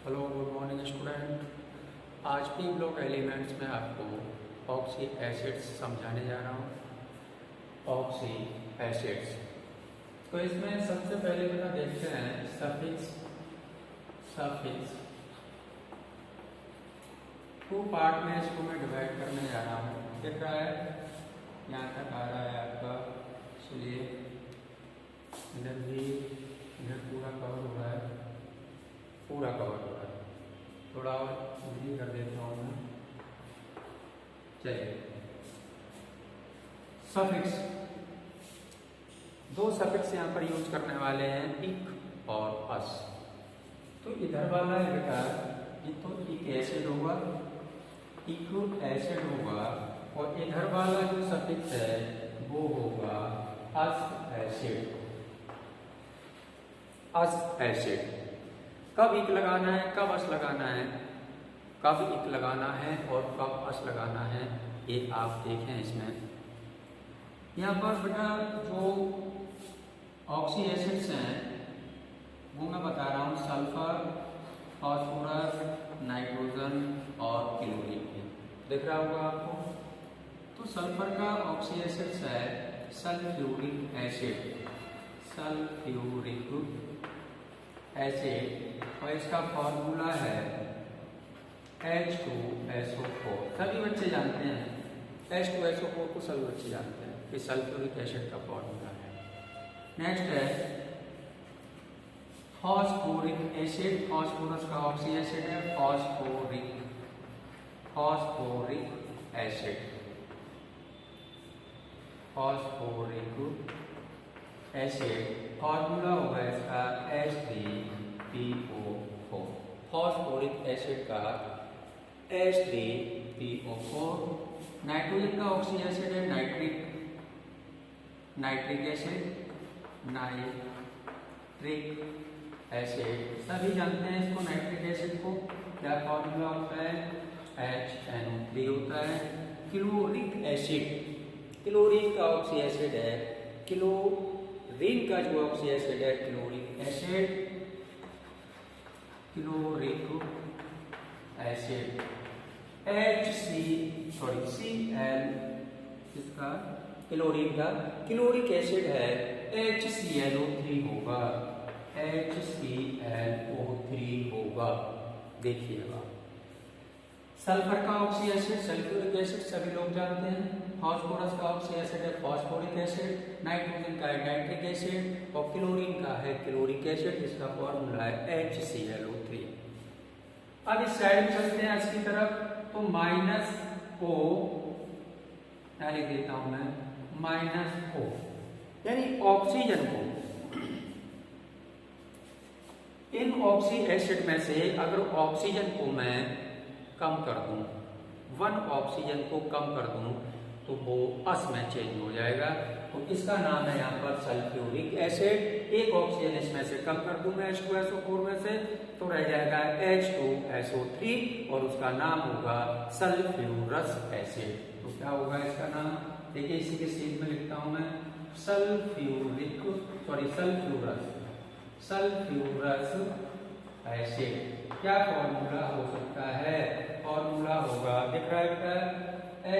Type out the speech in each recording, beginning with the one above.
Hello good morning student. आज P block elements में आपको ऑक्सी एसिड्स समझाने जा रहा हूँ। ऑक्सी एसिड्स तो इसमें सबसे पहले बेटा देखते हैं सफिक्स। सफिक्स टू पार्ट में इसको मैं डिवाइड करने जा रहा हूँ। दिख रहा है, यहाँ तक आ रहा है आपका। चलिए इधर भी, इधर पूरा कवर हो रहा है, पूरा कवर हो रहा है। थोड़ा और जल्दी कर देता हूँ मैं। चलिए सफिक्स, दो सफिक्स यहाँ पर यूज करने वाले हैं, इक और अस। तो इधर वाला है बेटा, ये तो इक एसिड होगा, इक एसिड होगा, और इधर वाला जो सफिक्स है वो होगा अस एसिड। अस एसिड कब इक लगाना है, कब अस लगाना है, कब इक लगाना है और कब अस लगाना है, ये आप देखें। इसमें यहाँ पर बेटा जो ऑक्सी एसिड्स हैं वो मैं बता रहा हूँ, सल्फर, फास्फोरस, नाइट्रोजन और क्लोरीन। दिख रहा होगा आपको। तो सल्फर का ऑक्सी एसिड्स है सल्फ्यूरिक एसिड, सल्फ्यूरिक एसिड, और इसका फॉर्मूला है H2SO4। सभी बच्चे जानते हैं H2SO4 को, सभी बच्चे जानते हैं कि सल्फ्यूरिक एसिड का फॉर्मूला है। नेक्स्ट है फॉस्फोरिक एसिड, फॉस्फोरस का ऑक्सी एसिड है phosphoric, phosphoric acid, phosphoric acid. Formula होगा इसका H3PO4। फॉस्फोरिक एसिड का H3PO4। नाइट्रोजन का ऑक्सी एसिड है nitric, nitric acid, nitric acid. सभी जानते हैं इसको, नाइट्रिक एसिड को। क्या फॉर्मूला होता है, HNO3 होता है। क्लोरिक एसिड, क्लोरीन का ऑक्सी एसिड है, क्लोरीन का जो ऑक्सी एसिड है chloric acid, chloric acid. Cl, इसका क्लोरीन का क्लोरिक एसिड है HClO3 होगा, HClO3 होगा। देखिएगा सल्फर का ऑक्सी एसिड सल्फ्यूरिक एसिड सभी लोग जानते हैं। फास्फोरस का ऑक्सी एसिड है फास्फोरिक एसिड, नाइट्रोजन का है नाइट्रिक एसिड, और क्लोरीन का है क्लोरिक एसिड, जिसका फॉर्मूला है HClO3। अब इस साइड में चलते हैं आज की तरफ। तो -O क्या लिख देता हूं मैं, -O, यानी ऑक्सीजन को इन ऑक्सी एसिड में से अगर ऑक्सीजन को मैं कम कर दूं, वन ऑक्सीजन को कम कर दूं, तो वो अस में चेंज हो जाएगा। तो इसका नाम है यहाँ पर सल्फ्यूरिक एसिड। एक ऑक्सीजन इसमें से कम कर दूं मैं H2SO4 में से, तो रह जाएगा H2SO3, और उसका नाम होगा सल्फ्यूरस एसिड। तो क्या होगा इसका नाम, देखिए इसी के सीध में लिखता हूं मैं, सल्फ्यूरिक, सल्फ्यूरस, सल्फ्यूरस एसिड। क्या फॉर्मूला हो सकता है, फॉर्मूला होगा, दिख रहा है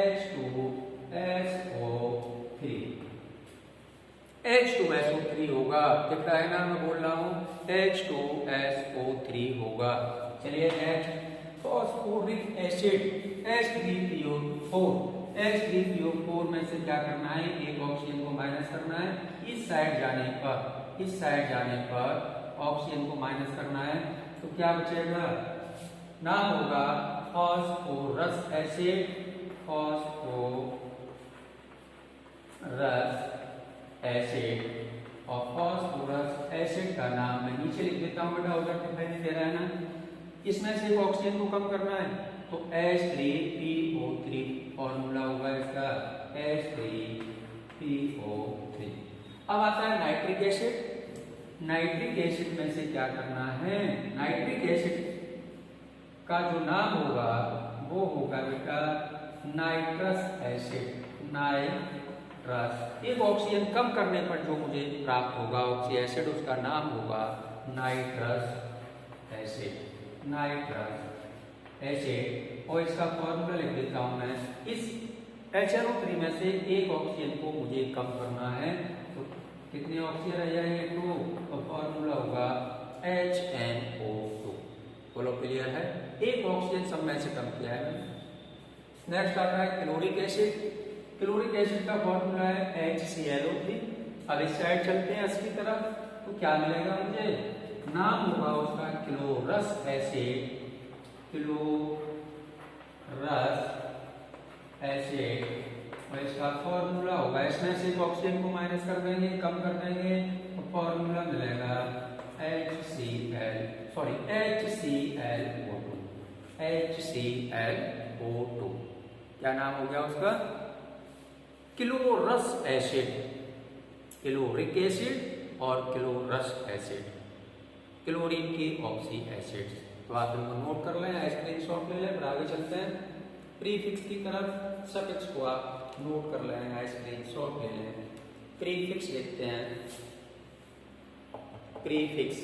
H2SO3, H2SO3 होगा। दिख रहा है ना, मैं बोल रहा हूं H2SO3 होगा। चलिए next phosphoric acid H3PO4। H3PO4 में से क्या करना है, एक ऑक्सीजन को माइनस करना है। इस साइड जाने पर, इस साइड जाने पर ऑक्सीजन को माइनस करना है, तो क्या बचेगा, नाम होगा फॉस्फोरस एसिड, फॉस्फोरस एसिड। और फॉस्फोरस एसिड का नाम मैं नीचे लिख देता हूं बेटा, उधर दिखाई नहीं दे रहा है ना। इसमें से ऑक्सीजन को कम करना है, तो H3PO3 फॉर्मूला होगा इसका H3PO3। अब आता है नाइट्रिक एसिड। नाइट्रिक एसिड में से क्या करना है, नाइट्रिक एसिड का जो नाम होगा वो होगा बेटा नाइट्रस एसिड, नाइट्रस। एक ऑक्सीजन कम करने पर जो मुझे प्राप्त होगा ऑक्सी एसिड, उसका नाम होगा नाइट्रस एसिड। नाइट्रस एसिड, और इसका फॉर्मूला लिख देता हूं मैं। इस HNO3 में से एक ऑक्सीजन को मुझे कम करना है, तो कितने ऑक्सीजन रह जाएंगे? 2, तो फॉर्मूला होगा HNO2। बोलो क्लियर है? एक ऑक्सीजन सब में से कम किया है। नेक्स्ट आता है क्लोरिक एसिड। क्लोरिक एसिड का फॉर्मूला है HClO3। अब इस साइड चलते हैं इसकी तरफ, तो क्या मिलेगा मुझे? नाम होगा उसका क्लोरस एसिड, क्लोरस एसिड, और इसका फॉर्मूला होगा, इसमें से एक ऑक्सीजन को माइनस कर देंगे, कम कर देंगे, तो फॉर्मूला मिलेगा HClO2। क्या नाम हो गया उसका? क्लोरस एसिड, क्लोरिक एसिड और क्लोरस एसिड, क्लोरीन की ऑक्सी एसिड। तो आप इनको नोट कर लें, स्क्रीनशॉट ले लें, फिर आगे चलते हैं प्रीफिक्स की तरफ। सफिक्स को आप नोट कर लें, स्क्रीनशॉट ले लें। प्रीफिक्स लिखते हैं, प्रीफिक्स।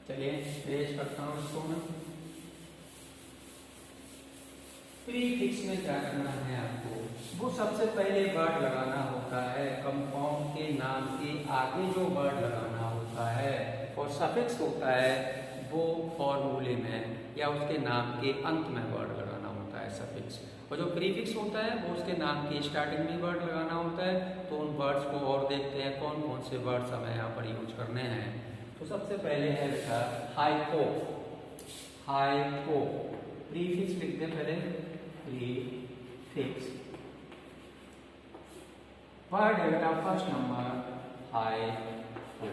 चलिए पेश करता हूं इसको मैं। प्रीफिक्स में क्या करना है आपको? वो सबसे पहले वर्ड लगाना होता है, कंपाउंड के नाम के आगे जो वर्ड लगाना होता है, और सफिक्स होता है वो फॉर्मूले में या उसके नाम के अंत में वर्ड लगाना होता है, सफिक्स। और जो प्रीफिक्स होता है वो उसके नाम की स्टार्टिंग में वर्ड लगाना होता है। तो उन वर्ड्स को और देखते हैं कौन कौन से वर्ड्स हमें यहाँ पर यूज करने हैं। तो सबसे पहले है बेटा हाइपो। हाइपो प्रीफिक्स लिखते हैं पहले, प्रीफिक्स। वर्ड है बेटा फर्स्ट नंबर हाइपो।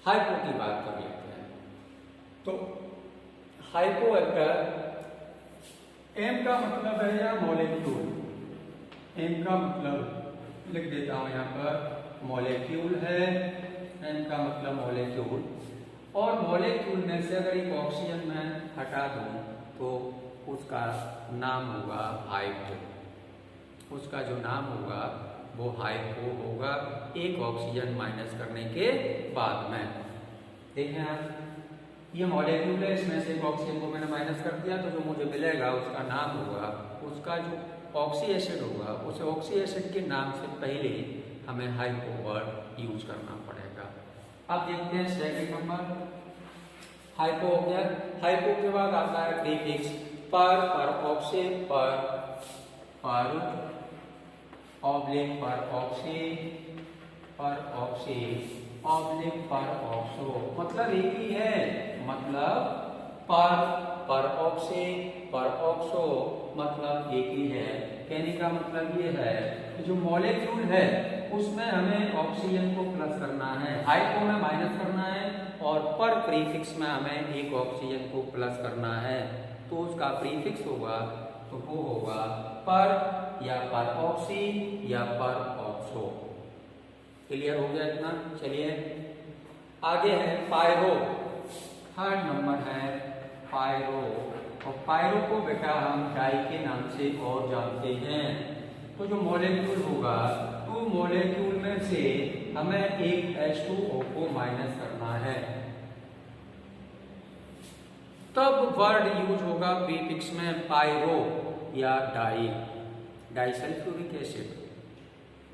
हाइपो की बात कर लेते हैं। तो हाइपो एम का मतलब है या मॉलिक्यूल। एम का मतलब लिख देता हूं यहां पर, मॉलिक्यूल है। एम का मतलब मॉलिक्यूल, और मॉलिक्यूल में से अगर एक ऑक्सीजन में हटा दूं तो उसका नाम होगा हाइपो। उसका जो नाम होगा वो हाइपो होगा, एक ऑक्सीजन माइनस करने के बाद में। देखें आप, ये मॉलिक्यूल है, इसमें से एक ऑक्सीजन को मैंने माइनस कर दिया, तो जो मुझे मिलेगा उसका नाम होगा, उसका जो ऑक्सी एसिड होगा उस ऑक्सी एसिड के नाम से पहले हमें हाइपो वर्ड यूज करना पड़ेगा। अब देखते हैं सेकंड नंबर, हाइपो हो गया। हाइपो के बाद आता है प्रीफिक्स, पर ऑक्सी, पर ऑब्लिक पर ऑक्सी, ऑब्लिक पर ऑक्सो, मतलब एक ही है। मतलब पर ऑक्सी, पर ऑक्सो मतलब एक ही है। कहने का मतलब ये है कि जो मॉलिक्यूल है उसमें हमें ऑक्सीजन को प्लस करना है, हाइपो में माइनस करना है, और पर प्रीफिक्स में हमें एक ऑक्सीजन को प्लस करना है। तो उसका प्रीफिक्स होगा, तो वो होगा पर या पर ऑक्सी या पर ऑक्सो। क्लियर हो गया इतना? चलिए आगे है पायरो। थर्ड नंबर है पायरो, और पायरो को बेटा हम डाई के नाम से और जानते हैं। तो जो मॉलिक्यूल होगा, तो मॉलिक्यूल में से हमें एक H2O को माइनस करना है, तब वर्ड यूज होगा प्रीफिक्स में पायरो या di. Di sulphuric acid,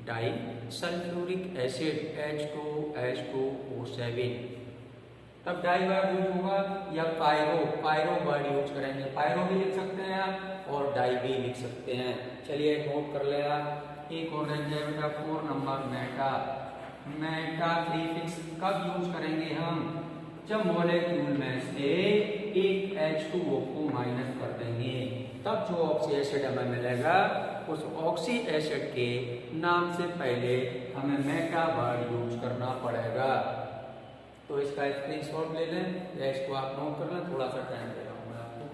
di sulphuric acid H2H2O7, तब डाई वर्ड यूज होगा, या पायरो वर्ड यूज करेंगे। पायरो भी लिख सकते हैं आप और डाई भी लिख सकते हैं। चलिए नोट कर ले आप। एक और रह गया बेटा 4 नंबर मेटा। मेटा प्रीफिक्स कब यूज करेंगे हम? जब मॉलिक्यूल में से एक H2O को माइनस कर देंगे, तब जो ऑक्सी एसिड हमें मिलेगा उस ऑक्सी एसिड के नाम से पहले हमें मेटा वर्ड यूज करना पड़ेगा। तो इसका स्क्रीनशॉट ले लें या इसको आप नोट कर लें, थोड़ा सा टाइम दे रहा हूं मैं आपको,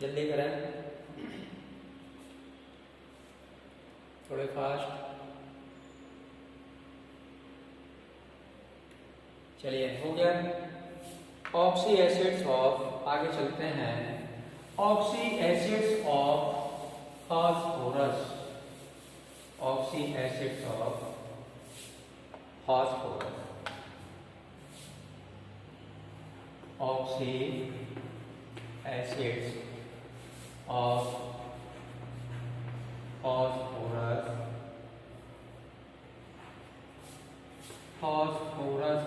जल्दी करें, थोड़े फास्ट। चलिए हो गया। ऑक्सी एसिड्स ऑफ, आगे चलते हैं, oxy acids of phosphorus. Oxy acids of phosphorus, oxy acids of phosphorus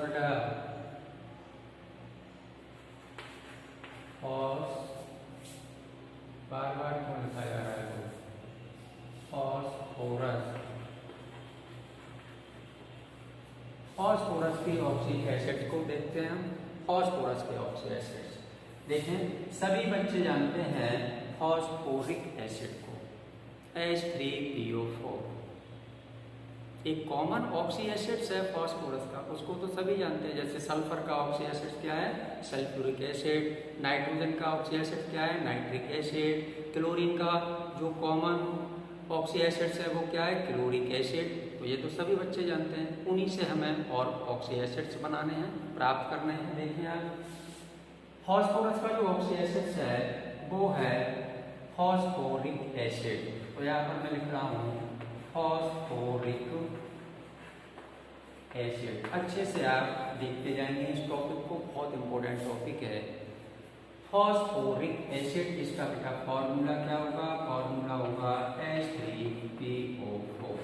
बेटा बार बार क्यों लिखा जा रहा है फॉस्फोरस की ऑक्सी एसिड्स को देखते हैं हम। फॉस्फोरस के ऑक्सी एसिड्स देखें, सभी बच्चे जानते हैं फॉस्फोरिक एसिड को H3PO4 एक कॉमन ऑक्सी एसिड्स है फॉस्फोरस का, उसको तो सभी जानते हैं। जैसे सल्फर का ऑक्सी एसिड क्या है, सल्फ्यूरिक एसिड। नाइट्रोजन का ऑक्सी एसिड क्या है, नाइट्रिक एसिड। क्लोरीन का जो कॉमन ऑक्सी एसिड्स है वो क्या है, क्लोरिक एसिड। तो ये तो सभी बच्चे जानते हैं, उन्हीं से हमें और ऑक्सी एसिड्स बनाने हैं, प्राप्त करने हैं। देखिए आप, फॉस्फोरस का जो ऑक्सी एसिड्स है वो है फॉस्फोरिक एसिड। तो यहाँ पर मैं लिख रहा हूँ फॉस्फोरिक एसिड। अच्छे से आप देखते जाएंगे इस टॉपिक को, बहुत इंपॉर्टेंट टॉपिक है। फॉस्फोरिक एसिड, इसका बेटा फॉर्मूला क्या होगा, फॉर्मूला होगा H3PO4।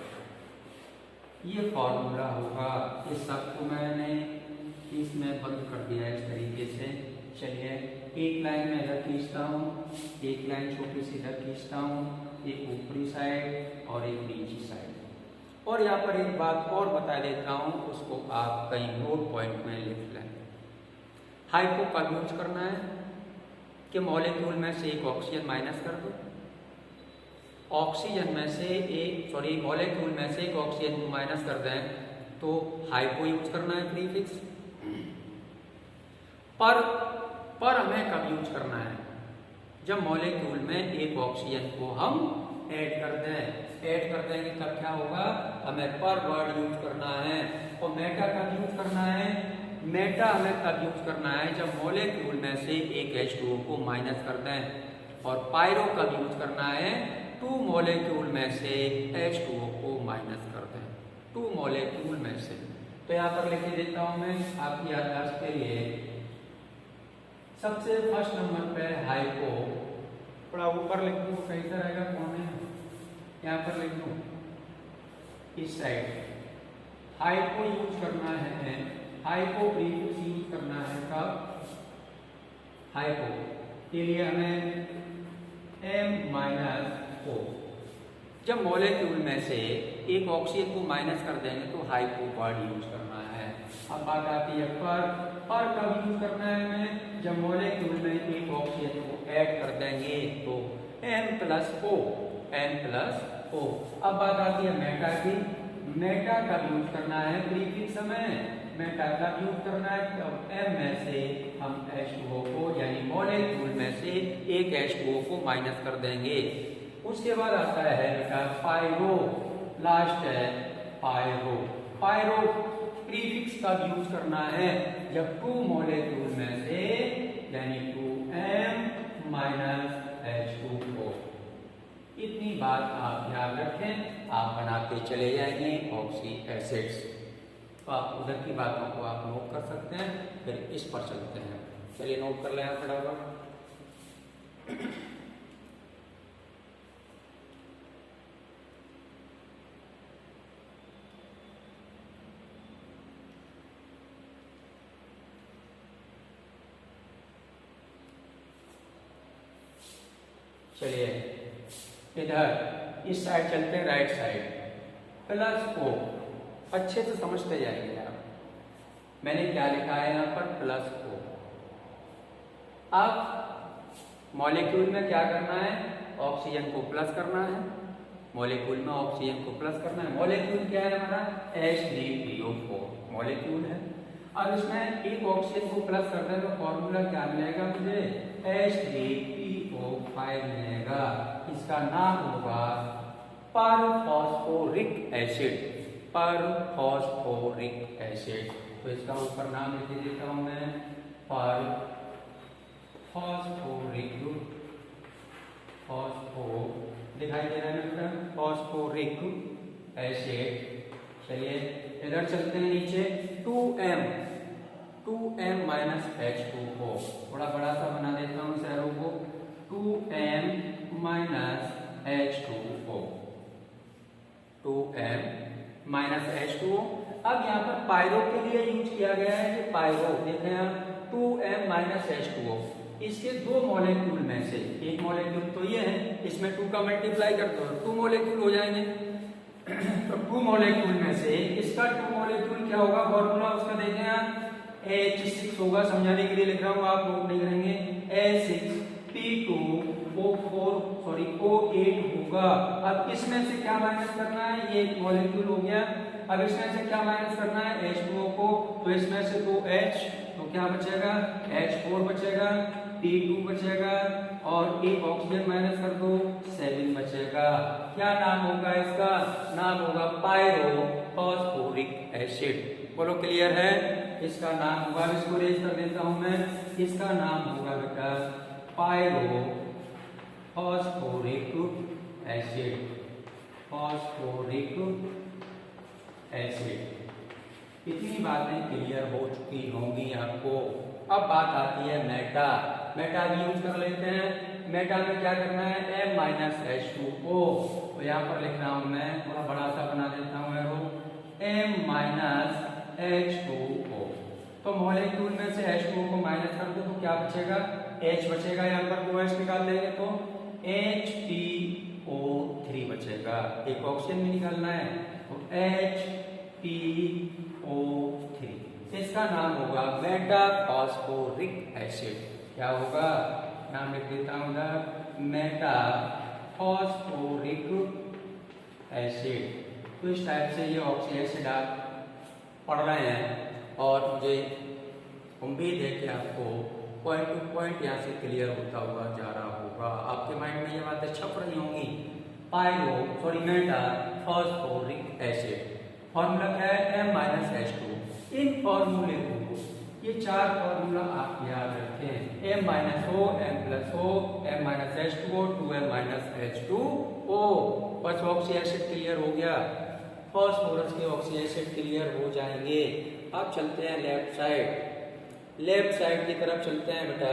ये फॉर्मूला होगा। इस सब को मैंने इसमें बंद कर दिया है इस तरीके से। चलिए एक लाइन में इधर खींचता हूँ, एक लाइन छोटी सी इधर खींचता हूँ, एक ऊपरी साइड और एक नीची साइड। और यहाँ पर एक बात और बता देता हूँ, उसको आप कहीं नोट पॉइंट में लिख लें। हाइपो कब यूज करना है कि मॉलिक्यूल में से एक ऑक्सीजन माइनस कर दो, ऑक्सीजन में से एक मॉलिक्यूल में से एक ऑक्सीजन को माइनस कर दें तो हाइपो यूज करना है प्रीफिक्स। पर हमें कब यूज करना है, जब मॉलिक्यूल में एक ऑक्सीजन को हम ऐड कर दें। ऐड कर देंगे तब क्या होगा, हमें पर वर्ड यूज करना है। और मेटा कब यूज करना है, मेटा हमें तब यूज करना है जब मॉलिक्यूल में से एक H2O को माइनस कर दें। और पायरो कब यूज करना है, 2 मॉलिक्यूल में से H2O को माइनस कर दें, 2 मॉलिक्यूल में से। तो यहाँ पर लिख देता हूं मैं आपकी याददाश्त के लिए। सबसे फर्स्ट नंबर पे हाइपो, थोड़ा ऊपर लिख दूं कैसा रहेगा, कौन है, यहाँ पर लिख दूं इस साइड। हाइपो यूज करना है, हाइपो प्रीफिक्स यूज करना है कब, हाइपो के लिए हमें M-O। जब मॉलिक्यूल में से एक ऑक्सीजन को माइनस कर देंगे तो हाइपो वर्ड यूज करना है। अब बात आती है पर कब यूज करना है हमें, जब मॉलिक्यूल में एक ऑक्सीजन को ऐड कर देंगे तो M+O। अब बात आती है मेटा की। मेटा कब यूज करना है, प्रीफिक्स हमें मेटा कब यूज करना है, तब M में से हम H2O को यानी मॉलिक्यूल में से एक H2O को माइनस कर देंगे। उसके बाद आता है बेटा पायरो, लास्ट है पायरो। पायरो प्रीफिक्स कब यूज करना है, जब 2 मॉलिक्यूल में से यानी 2M - H2O। इतनी बात आप याद रखें, आप बनाते चले जाएंगे ऑक्सी एसिड्स। तो आप उधर की बातों को आप नोट कर सकते हैं, फिर इस पर चलते हैं। चलिए नोट कर लें फटाफट। चलिए इधर इस साइड चलते हैं, राइट साइड। +O अच्छे से समझते जाएंगे आप, मैंने क्या लिखा है यहाँ पर +O। अब मॉलिक्यूल में क्या करना है, ऑक्सीजन को प्लस करना है, मॉलिक्यूल में ऑक्सीजन को प्लस करना है। मॉलिक्यूल क्या है हमारा, H3PO4 मॉलिक्यूल है। अब इसमें एक ऑक्सीजन को प्लस कर दें तो फॉर्मूला क्या मिलेगा मुझे, H3PO5 मिलेगा। इसका नाम होगा पर फॉस्फोरिक एसिड, पर फॉस्फोरिक एसिड। तो इसका ऊपर नाम लिख देता हूं मैं, पर फॉस्फोरिक, दिखाई दे रहा है ना, फॉस्फोरिक एसिड। चलिए इधर चलते हैं नीचे, 2M 2m माइनस H2O। थोड़ा बड़ा सा बना देता हूँ इस एरो को, 2m minus H2O, 2m minus H2O। अब यहाँ पर पायरो के लिए यूज किया गया है कि पायरो देखें आप 2m माइनस H2O, इसके दो मॉलिक्यूल में से एक मॉलिक्यूल तो ये है, इसमें 2 का मल्टीप्लाई कर दो 2 मॉलिक्यूल हो जाएंगे। तो 2 मॉलिक्यूल में से इसका 2 मॉलिक्यूल क्या होगा, फॉर्मूला उसका देखें आप H6 होगा, समझाने के लिए लिख रहा हूँ, आप नोट नहीं करेंगे, O8 होगा। अब इसमें से क्या माइनस करना है, ये मॉलिक्यूल हो गया, अब इसमें से क्या माइनस करना है H2O को, तो इसमें से 2H, तो क्या बचेगा H4 बचेगा, P2 बचेगा और एक ऑक्सीजन माइनस कर दो 7 बचेगा। क्या नाम होगा इसका, नाम होगा पायरो फॉस्फोरिक एसिड। बोलो क्लियर है, इसका नाम होगा, इसको रेज कर देता हूं मैं, इसका नाम होगा बेटा pyro phosphoric acid, phosphoric acid. इतनी बातें क्लियर हो चुकी होंगी आपको। अब बात आती है मेटा, मेटा भी यूज कर लेते हैं। मेटा में क्या करना है, M माइनस H2O, तो यहाँ पर लिख रहा हूं मैं, थोड़ा बड़ा सा बना देता हूँ एरो, M माइनस H2O। तो मॉलिक्यूल में से H2O को माइनस कर दो तो क्या बचेगा, H बचेगा, यहाँ पर 2H निकाल देंगे तो HPO3 बचेगा, एक ऑक्सीजन भी निकालना है तो HPO3, इसका नाम होगा मेटा फॉस्फोरिक एसिड। क्या होगा, नाम लिख देता हूं उधर, मेटा फॉस्फोरिक एसिड। तो इस टाइप से ये ऑक्सी एसिड आप पढ़ रहे हैं और मुझे उम्मीद है कि आपको पॉइंट टू पॉइंट यहाँ से क्लियर होता हुआ जा रहा होगा, आपके माइंड में ये बातें छप रही होंगी। मेटा फॉस्फोरिक एसिड फॉर्मूला क्या है, M माइनस H2। इन फॉर्मूले को, ये 4 फॉर्मूला आप याद रखें, M minus O, M plus O, M minus H2O, 2M minus H2O। बस ऑक्सी एसिड क्लियर हो गया, फॉस्फोरस के ऑक्सी एसिड क्लियर हो जाएंगे। अब चलते हैं लेफ्ट साइड, लेफ्ट साइड की तरफ चलते हैं बेटा।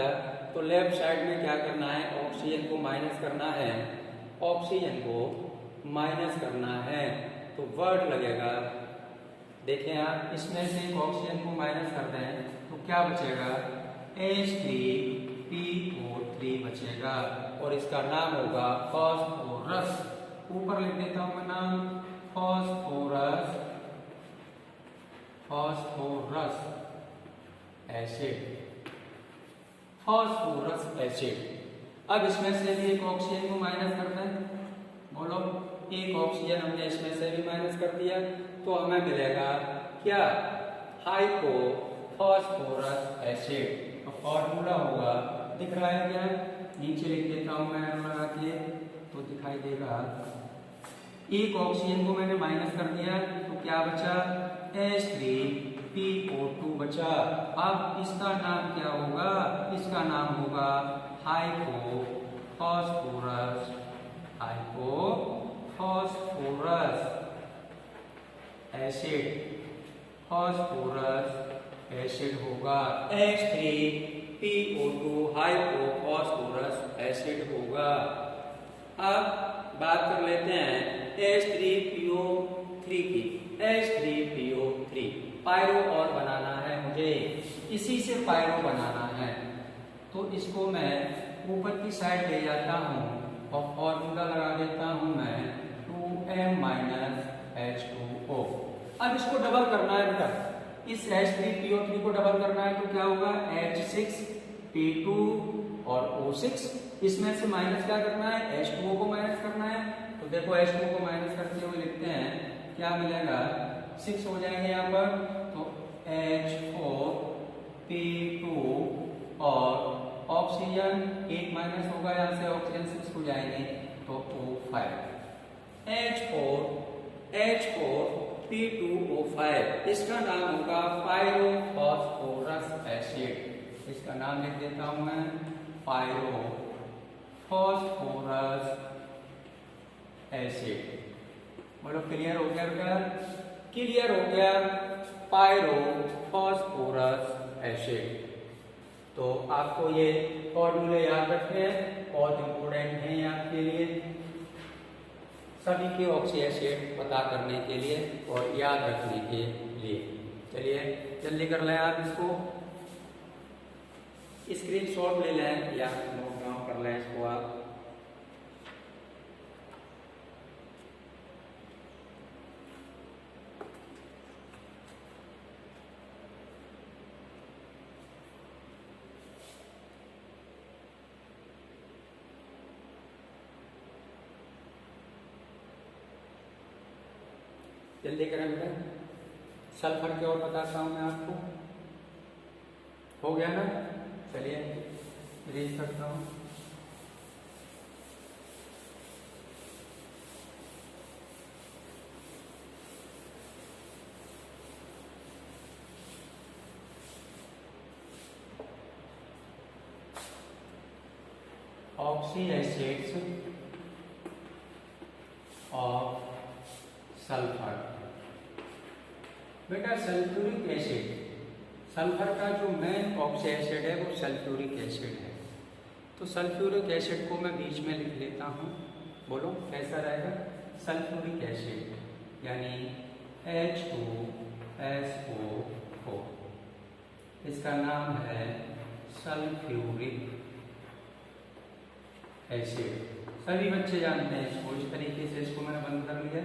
तो लेफ्ट साइड में क्या करना है, ऑक्सीजन को माइनस करना है, ऑक्सीजन को माइनस करना है, तो वर्ड लगेगा, देखें आप, इसमें से एक ऑक्सीजन को माइनस कर दें तो क्या बचेगा, H3PO3 बचेगा और इसका नाम होगा फॉस्फोरस। ऊपर लिख देता हूं मैं नाम, phosphorus, phosphorous acid, phosphorous acid. अब इसमें से भी एक ऑक्सीजन को माइनस करते हैं, बोलो, एक ऑक्सीजन हमने इसमें से भी माइनस कर दिया तो हमें मिलेगा क्या, हाइपो फॉस्फोरस एसिड। तो फॉर्मूला होगा, दिख रहा है क्या, नीचे लिख देता हूं मैं लगा के तो दिखाई देगा। एक ऑक्सीजन को मैंने माइनस कर दिया तो क्या बचा, H3PO2 बचा। अब इसका नाम क्या होगा, इसका नाम होगा hypo phosphorus, hypo phosphorous acid, phosphorous acid होगा, H3PO2 हाइपो फॉस्फोरस एसिड होगा। अब बात कर लेते हैं H3PO3 की, H3PO3 पायरो और बनाना है मुझे, इसी से पायरो बनाना है, तो इसको मैं ऊपर की साइड ले जाता हूं और फॉर्मूला लगा देता हूं मैं 2M माइनस H2O। अब इसको डबल करना है बेटा, इस H3PO3 को डबल करना है तो क्या होगा, H6P2 और O6, इसमें से माइनस क्या करना है, H2O को माइनस करना है। तो देखो H2O को माइनस करते हुए लिखते हैं, क्या मिलेगा, 6 हो जाएंगे यहाँ पर, तो H4P2 और ऑक्सीजन 8 माइनस होगा, यहाँ से ऑक्सीजन 6 हो जाएंगे तो O5, H4P2O5, इसका नाम होगा पायरो फॉस्फोरस एसिड। इसका नाम लिख देता हूं मैं, पायरो फॉस्फोरस एसिड। बोलो क्लियर हो गया बेटा, क्लियर हो गया, पायरो फॉस्फोरस एसिड। तो आपको ये फॉर्मूले याद रखने हैं, बहुत इंपोर्टेंट हैं आपके लिए सभी के ऑक्सी एसिड पता करने के लिए और याद रखने के लिए। चलिए जल्दी कर लें आप इसको, स्क्रीनशॉट ले लें या नोट डाउन कर लें इसको आप। जल्दी करें बेटा, सल्फर की ओर बताता हूं मैं आपको। हो गया ना? चलिए रीड करता हूं। Oxy acids of sulphur. बेटा सल्फ्यूरिक एसिड, सल्फर का जो मेन ऑक्सी एसिड है वो सल्फ्यूरिक एसिड है। तो सल्फ्यूरिक एसिड को मैं बीच में लिख लेता हूँ, बोलो कैसा रहेगा? सल्फ्यूरिक एसिड यानी H2SO4, इसका नाम है सल्फ्यूरिक एसिड। सभी बच्चे जानते हैं इसको, इस तरीके से इसको मैंने बंद कर लिया।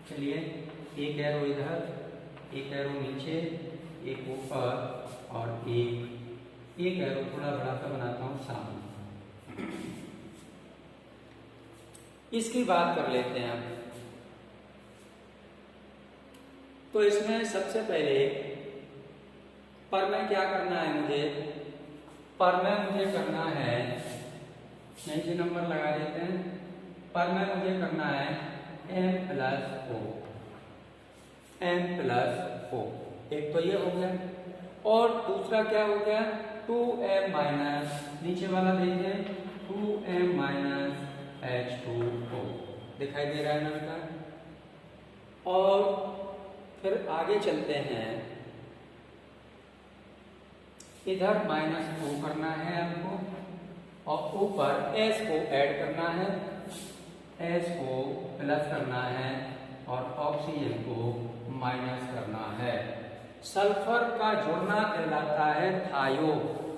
चलिए एक एरो इधर, एक एरो नीचे, एक ऊपर और एक एरो थोड़ा बड़ा सा बनाता हूं सामने। इसकी बात कर लेते हैं अब। तो इसमें सबसे पहले पर में क्या करना है मुझे? पर में मुझे करना है, नीचे नंबर लगा देते हैं। पर में मुझे करना है M+O, M+O। एक तो ये हो गया और दूसरा क्या हो गया? 2M-, नीचे वाला देखें 2M-H2O, दिखाई दे रहा है ना बेटा? और फिर आगे चलते हैं, इधर -2 करना है हमको और ऊपर S को ऐड करना है, S को प्लस करना है और ऑक्सीजन को माइनस करना है। सल्फर का जुड़ना कहलाता है थायो।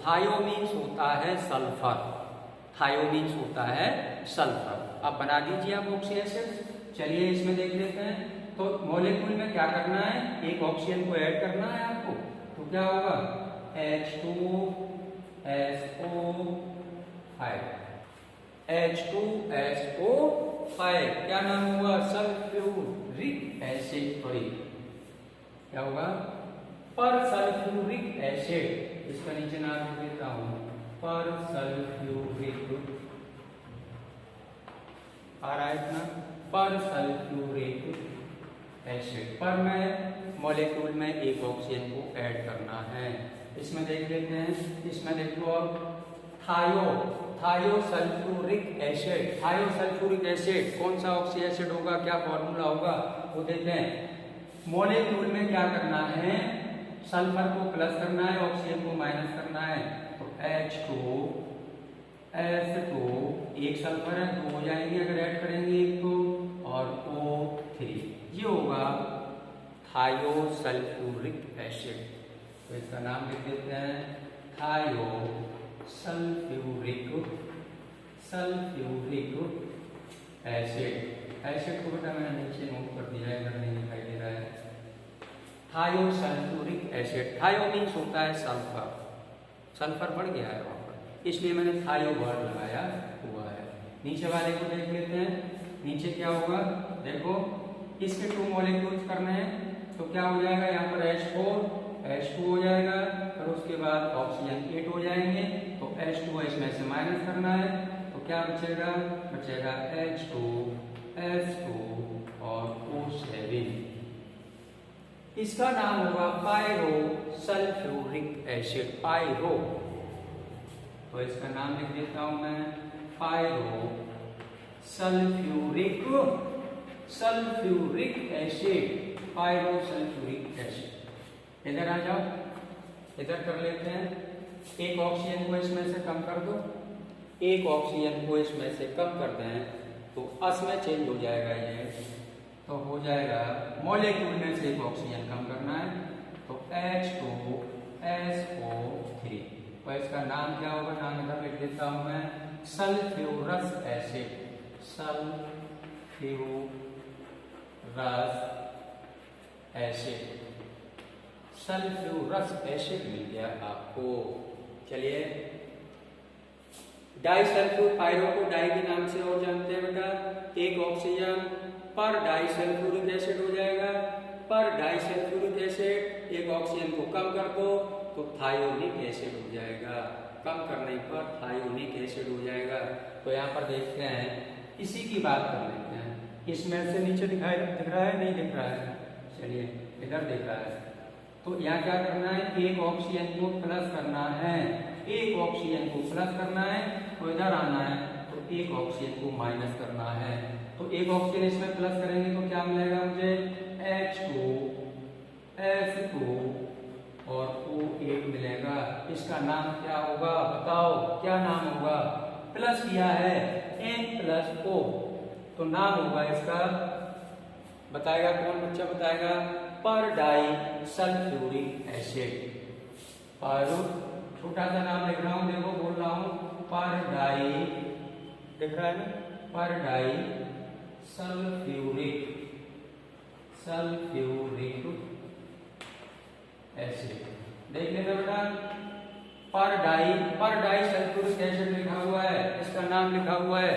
थायो मीन्स होता है सल्फर, थायो मीन्स होता है सल्फर। अब बना दीजिए आप ऑक्सी एसिड। चलिए इसमें देख लेते हैं। तो मॉलिक्यूल में क्या करना है? एक ऑक्सीजन को ऐड करना है आपको, तो क्या होगा? H2SO5 क्या नाम हुआ? Sulphuric acid. सॉरी क्या होगा? पर सल्फ्यूरिक एसिड। इसका नीचे नाम लिख देता हूं, पर सल्फ्यूरिक। आ रहा है इतना? पर सल्फ्यूरिक एसिड। पर में मॉलिक्यूल में एक ऑक्सीजन को ऐड करना है। इसमें देख लेते हैं, इसमें देखो अब थायो सल्फ्यूरिक एसिड। थायो सल्फ्यूरिक एसिड कौन सा ऑक्सी एसिड होगा? क्या फॉर्मूला होगा वो देते हैं। मॉलिक्यूल में क्या करना है? सल्फर को प्लस करना है, ऑक्सीजन को माइनस करना है। तो H2 एक सल्फर है, 2 हो जाएंगे अगर ऐड करेंगे एक तो, और O3, ये होगा थायो सल्फ्यूरिक एसिड। तो इसका नाम लिख देते हैं थायो सल्फ्यूरिक एसिड। एसिड को बेटा मैंने नीचे नोट कर दिया है, अगर नहीं दिखाई दे रहा है। थायो सल्फ्यूरिक एसिड, थायो मीन्स होता है सल्फर, सल्फर बढ़ गया है वहां पर, इसलिए मैंने थायो वर्ड लगाया हुआ है। नीचे वाले को देख लेते हैं, नीचे क्या होगा? देखो इसके 2 मॉलिक्यूल्स करने हैं, तो क्या हो जाएगा? यहाँ पर H2 हो जाएगा और उसके बाद ऑक्सीजन 8 हो जाएंगे। तो H2 इसमें से माइनस करना है, तो क्या बचेगा? बचेगा H2SO और O7। इसका नाम होगा पायरो सल्फ्यूरिक एसिड। पायरो, तो इसका नाम लिख देता हूं मैं pyro sulphuric acid. Pyro sulphuric acid. इधर आ जाओ, इधर कर लेते हैं, एक ऑक्सीजन को इसमें से कम कर दो, एक ऑक्सीजन को इसमें से कम कर दें तो अस में चेंज हो जाएगा ये, तो हो जाएगा मॉलिक्यूल में से एक ऑक्सीजन कम करना है तो H2SO3। तो इसका नाम क्या होगा, नाम इधर लिख देता हूं मैं, sulphurous acid, sulphurous acid, sulphurous acid मिल गया आपको। चलिए डाइसल्फ्यूपायरो को डाई के नाम से और जानते हैं बेटा, एक ऑक्सीजन पर डाइसल्फ्यूरिक एसिड हो जाएगा, पर डाइसल्फ्यूरिक एसिड एक ऑक्सीजन को कम कर दो तो थायोनिक एसिड हो जाएगा, कम करने पर थायोनिक एसिड हो जाएगा। तो यहाँ पर देखते हैं, इसी की बात कर लेते हैं, इसमें से नीचे दिख रहा है, नहीं दिख रहा है, चलिए इधर दिख रहा है। तो यहाँ क्या करना है, एक ऑक्सीजन को प्लस करना है, एक ऑक्सीजन को प्लस करना है तो इधर आना है, तो एक ऑक्सीजन को माइनस करना है। तो एक ऑक्सीजन इसमें प्लस करेंगे तो क्या मिलेगा मुझे, H2S2 और O8 मिलेगा। इसका नाम क्या होगा बताओ, क्या नाम होगा, प्लस किया है N+O, तो नाम होगा इसका, बताएगा कौन बच्चा बताएगा, पर डाई सल्फ्यूरिक एसिड। पर छोटा सा नाम लिख रहा हूं, देखो बोल रहा हूं, पर डाई, दिख रहा है ना, पर डाई सल्फ्यूरिक एसिड। देख लेना बेटा, पर डाई सल्फ्यूरिक एसिड लिखा हुआ है, इसका नाम लिखा हुआ है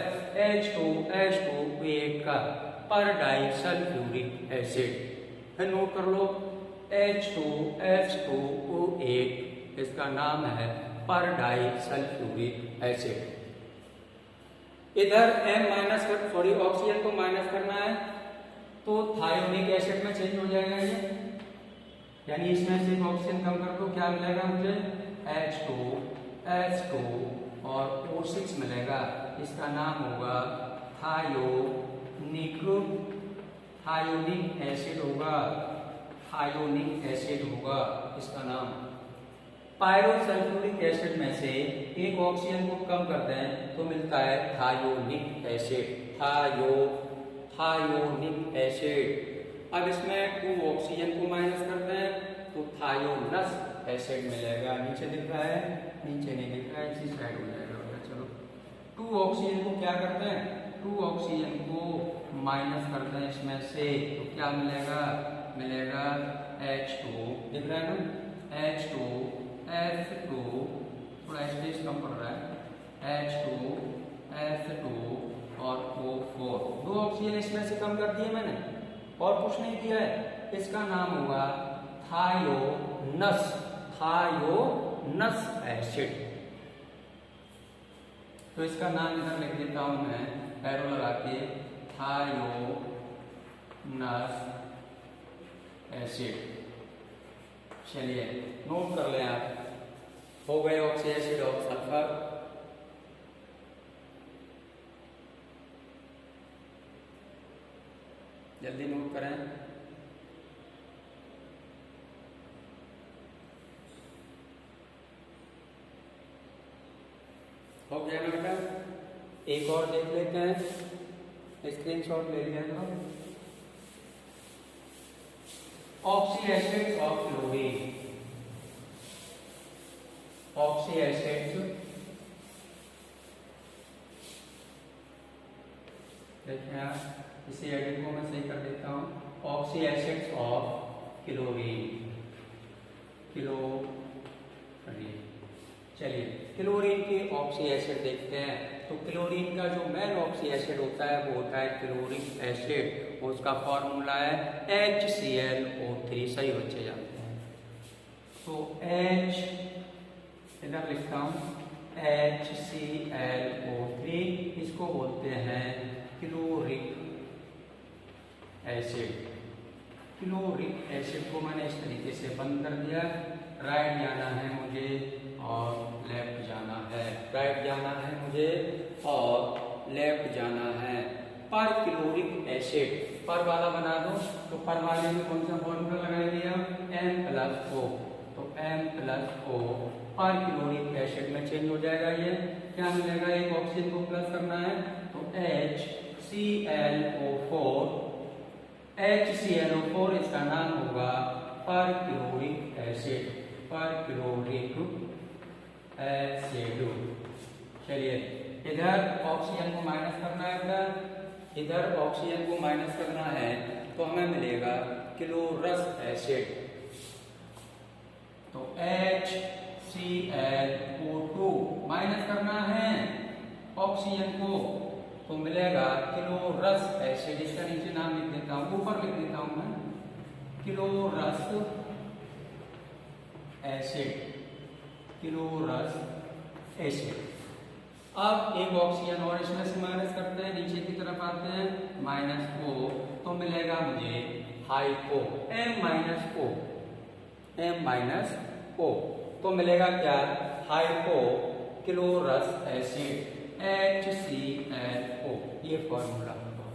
H2SO8 का, पर डाई सल्फ्यूरिक एसिड। फिर नोट कर लो, H2H2O8, इसका नाम है पर डाई सल्फ्यूरिक एसिड। इधर ऑक्सीजन को माइनस करना है तो थायोनिक एसिड में चेंज हो जाएगा ये, यानी इसमें से एक ऑक्सीजन कम कर दो, क्या मिलेगा मुझे, H2S2 और O6 मिलेगा। इसका नाम होगा थायोनिक एसिड होगा, थायोनिक एसिड होगा इसका नाम। पायरोसल्फ्यूरिक एसिड में से एक ऑक्सीजन को कम कर दें तो मिलता है थायोनिक एसिड, थायोनिक एसिड। अब इसमें 2 ऑक्सीजन को माइनस करते हैं तो थायोनस एसिड मिलेगा। नीचे दिख रहा है, नीचे नहीं दिख रहा है, इसी साइड हो जाएगा। चलो 2 ऑक्सीजन को क्या करते हैं, 2 ऑक्सीजन को माइनस करते हैं इसमें से तो क्या मिलेगा, H2, दिख रहा है ना, H2S2, थोड़ा स्पेस कम पड़ रहा है, H2S2 और O4, 2 ऑक्सीजन इसमें से कम कर दिए मैंने और कुछ नहीं किया है। इसका नाम होगा थायोनस एसिड। तो इसका नाम इधर लिख देता हूं मैं, एरो लगा के, थायोनस एसिड। चलिए नोट कर लें आप, हो गए ऑक्सी एसिड और सल्फर। जल्दी नोट करें, हो गया ना बेटा। एक और देख लेते हैं, स्क्रीनशॉट ले लिया था। Oxy acids of chlorine, oxy acids, देखिए आप, इसे एडिट को मैं सही कर देता हूं, ऑक्सी एसिड्स ऑफ क्लोरीन, चलिए क्लोरीन के ऑक्सी एसिड देखते हैं। तो क्लोरीन का जो मेन ऑक्सी एसिड होता है वो होता है क्लोरिक एसिड, उसका फॉर्मूला है HClO3, सही बच्चे जानते हैं। तो H इधर लिखता हूं, HClO3, इसको बोलते हैं क्लोरिक एसिड। क्लोरिक एसिड को मैंने इस तरीके से बंद कर दिया, राइट जाना है मुझे और लेफ्ट जाना है, राइट जाना है मुझे और लेफ्ट जाना है। पर क्लोरिक एसिड, पर वाला बना दो, तो पर वाले में कौन सा फॉर्मूला लगाएंगे हम, N+O, तो M+O पर क्लोरिक एसिड में चेंज हो जाएगा। ये क्या मिलेगा, एक ऑक्सीजन को प्लस करना है तो HClO4 इसका नाम होगा पर क्लोरिक एसिड, पर क्लोरिक एसिड। चलिए इधर ऑक्सीजन को माइनस करना है, इधर ऑक्सीजन को माइनस करना है तो हमें मिलेगा क्लोरस एसिड। तो HClO2 माइनस करना है ऑक्सीजन को तो मिलेगा क्लोरस एसिड। इसका नीचे नाम लिख देता हूं, ऊपर लिख देता हूं मैं, क्लोरस एसिड, क्लोरस एसिड। अब एक ऑक्सीजन और इसमें से माइनस करते हैं, नीचे की तरफ आते हैं, -O तो मिलेगा मुझे हाइपो, M-O तो मिलेगा क्या, हाइपो क्लोरस एसिड HClO। ये फॉर्मूला होगा।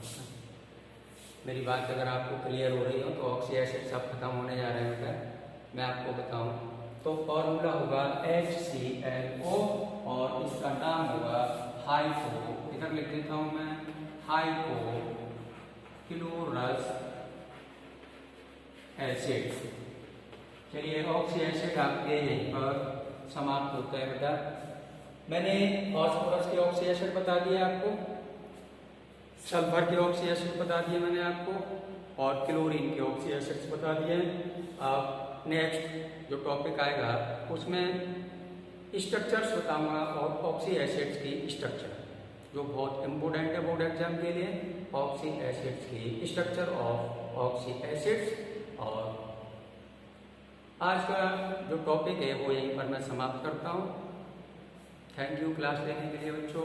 मेरी बात अगर आपको क्लियर हो रही हो तो ऑक्सी एसिड सब खत्म होने जा रहे हैं, मैं आपको बताऊं तो फॉर्मूला होगा HClO और इसका नाम होगा हाइपो, इधर लिख देता हूं मैं, हाइपो क्लोरस एसिड। चलिए ऑक्सी एसिड आपके यहीं पर समाप्त होता है बेटा। मैंने फास्फोरस के ऑक्सी एसिड बता दिया आपको, सल्फर के ऑक्सी एसिड बता दिए मैंने आपको, और क्लोरीन के ऑक्सी एसिड्स बता दिए। अब नेक्स्ट जो टॉपिक आएगा उसमें स्ट्रक्चर्स बताऊंगा और ऑक्सी एसिड्स की स्ट्रक्चर जो बहुत इंपॉर्टेंट है बोर्ड एग्जाम के लिए, ऑक्सी एसिड्स की स्ट्रक्चर ऑफ ऑक्सी एसिड्स। और आज का जो टॉपिक है वो यहीं पर मैं समाप्त करता हूँ। थैंक यू क्लास लेने के लिए बच्चों।